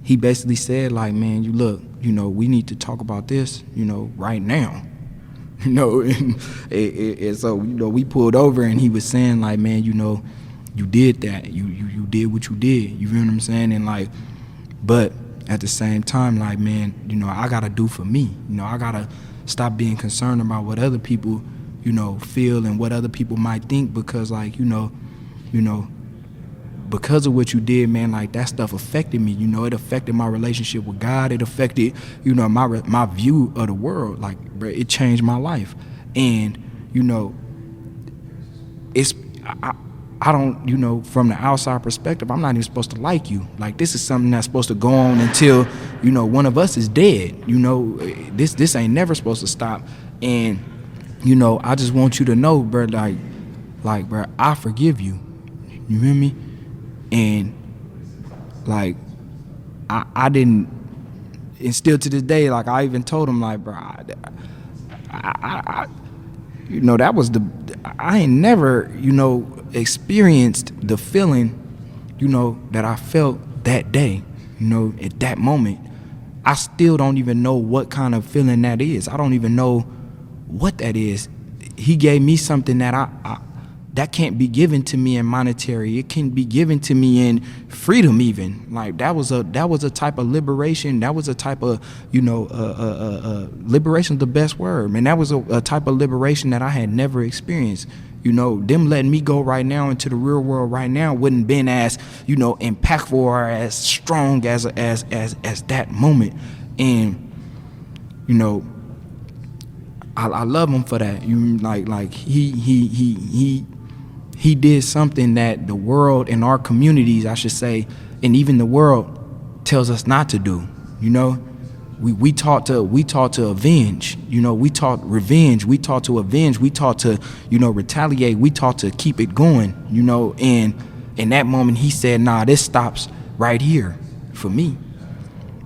he basically said, like, man, we need to talk about this, right now. And so, we pulled over and he was saying, like, man, you did that. You did what you did. You feel what I'm saying? And like, but at the same time, like, man, I gotta do for me. I gotta stop being concerned about what other people, feel and what other people might think, because like, because of what you did, man, like that stuff affected me. It affected my relationship with God. It affected, my view of the world. Like, bro, it changed my life. And, I don't, from the outside perspective, I'm not even supposed to like you. Like, this is something that's supposed to go on until, one of us is dead. This ain't never supposed to stop. And, I just want you to know, bro, like, bro, I forgive you. You hear me? And, like, I didn't, and still to this day, like, I even told him, like, bro, that was I ain't never, experienced the feeling, that I felt, that day, you know, at that moment, I still don't even know what kind of feeling that is. I don't even know what that is. He gave me something that that can't be given to me in monetary. It can be given to me in freedom even. Like that was a type of liberation. That was a type of, you know, liberation is the best word, man. That was a type of liberation that I had never experienced. You know, them letting me go right now into the real world right now wouldn't been as, you know, impactful or as strong as that moment. And, you know, I love him for that. You like he did something that the world and our communities, I should say, and even the world tells us not to do. You know, we taught to avenge. You know, we taught revenge. We taught to avenge. We taught to, you know, retaliate. We taught to keep it going. You know, and in that moment he said, "Nah, this stops right here for me."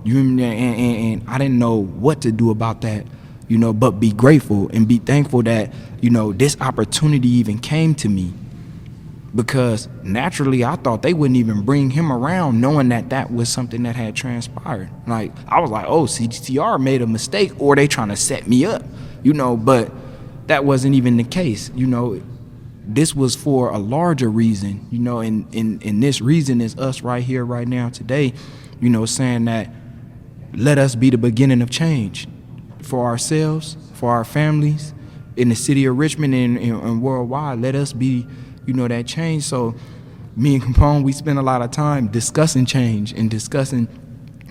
And I didn't know what to do about that. You know, but be grateful and be thankful that, you know, this opportunity even came to me. Because naturally, I thought they wouldn't even bring him around knowing that that was something that had transpired. Like, I was like, oh, CGTR made a mistake or they trying to set me up, you know, but that wasn't even the case. You know, this was for a larger reason, you know, and this reason is us right here, right now, today, you know, saying that let us be the beginning of change. For ourselves, for our families, in the city of Richmond and worldwide, let us be, you know, that change. So me and Capone, we spend a lot of time discussing change and discussing,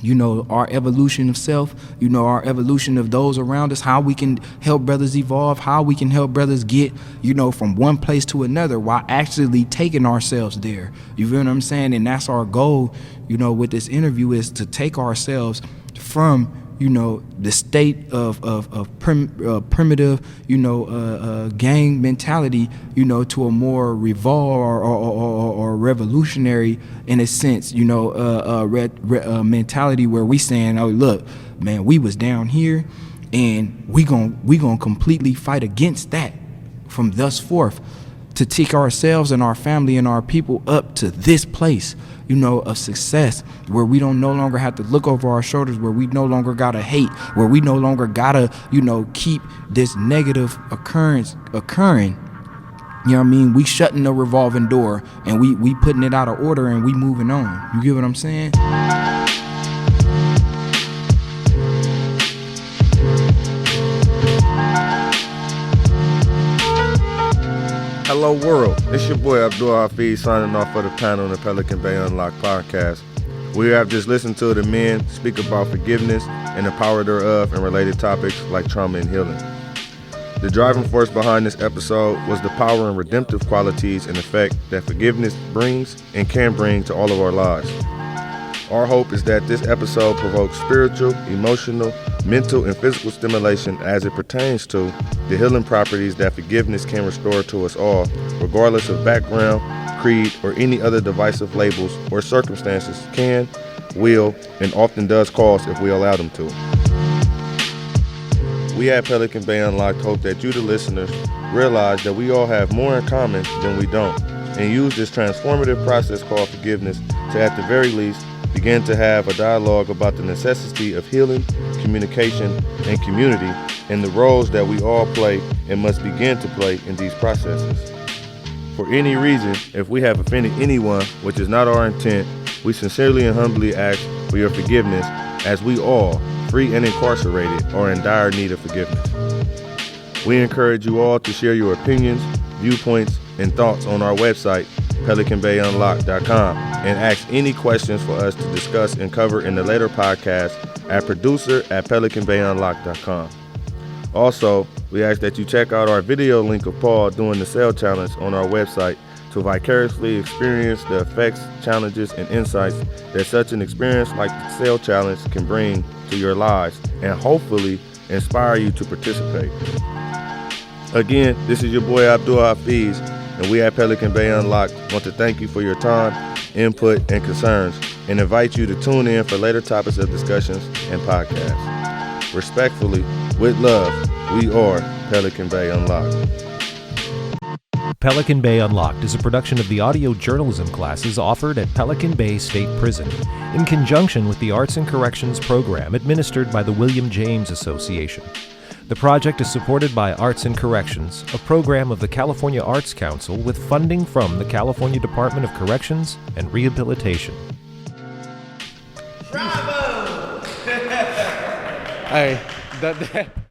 you know, our evolution of self, you know, our evolution of those around us, how we can help brothers evolve, how we can help brothers get, you know, from one place to another while actually taking ourselves there. You feel what I'm saying? And that's our goal, you know, with this interview, is to take ourselves from, you know, the state of primitive, you know, gang mentality, you know, to a more revolve or revolutionary, in a sense, you know, mentality where we saying, oh, look, man, we was down here, and we gonna completely fight against that from thus forth, to take ourselves and our family and our people up to this place, you know, of success, where we don't no longer have to look over our shoulders, where we no longer gotta hate, where we no longer gotta, you know, keep this negative occurring. You know what I mean? We shutting the revolving door and we putting it out of order and we moving on. You get what I'm saying? Hello world, it's your boy Abdul Hafiz signing off for the panel on the Pelican Bay Unlocked podcast. We have just listened to the men speak about forgiveness and the power thereof and related topics like trauma and healing. The driving force behind this episode was the power and redemptive qualities and effect that forgiveness brings and can bring to all of our lives. Our hope is that this episode provokes spiritual, emotional, mental, and physical stimulation as it pertains to the healing properties that forgiveness can restore to us all, regardless of background, creed, or any other divisive labels or circumstances can, will, and often does cause if we allow them to. We at Pelican Bay Unlocked hope that you, the listeners, realize that we all have more in common than we don't, and use this transformative process called forgiveness to, at the very least, begin to have a dialogue about the necessity of healing, communication, and community, and the roles that we all play and must begin to play in these processes. For any reason, if we have offended anyone, which is not our intent, we sincerely and humbly ask for your forgiveness, as we all, free and incarcerated, are in dire need of forgiveness. We encourage you all to share your opinions, viewpoints, and thoughts on our website, PelicanBayUnlocked.com, and ask any questions for us to discuss and cover in the later podcast at producer@PelicanBayUnlocked.com. Also, we ask that you check out our video link of Paul doing the cell challenge on our website to vicariously experience the effects, challenges, and insights that such an experience like the cell challenge can bring to your lives and hopefully inspire you to participate. Again, this is your boy Abdul Hafiz, and we at Pelican Bay Unlocked want to thank you for your time, input, and concerns, and invite you to tune in for later topics of discussions and podcasts. Respectfully, with love, we are Pelican Bay Unlocked. Pelican Bay Unlocked is a production of the audio journalism classes offered at Pelican Bay State Prison in conjunction with the Arts and Corrections program administered by the William James Association. The project is supported by Arts and Corrections, a program of the California Arts Council with funding from the California Department of Corrections and Rehabilitation. Bravo! Hey, that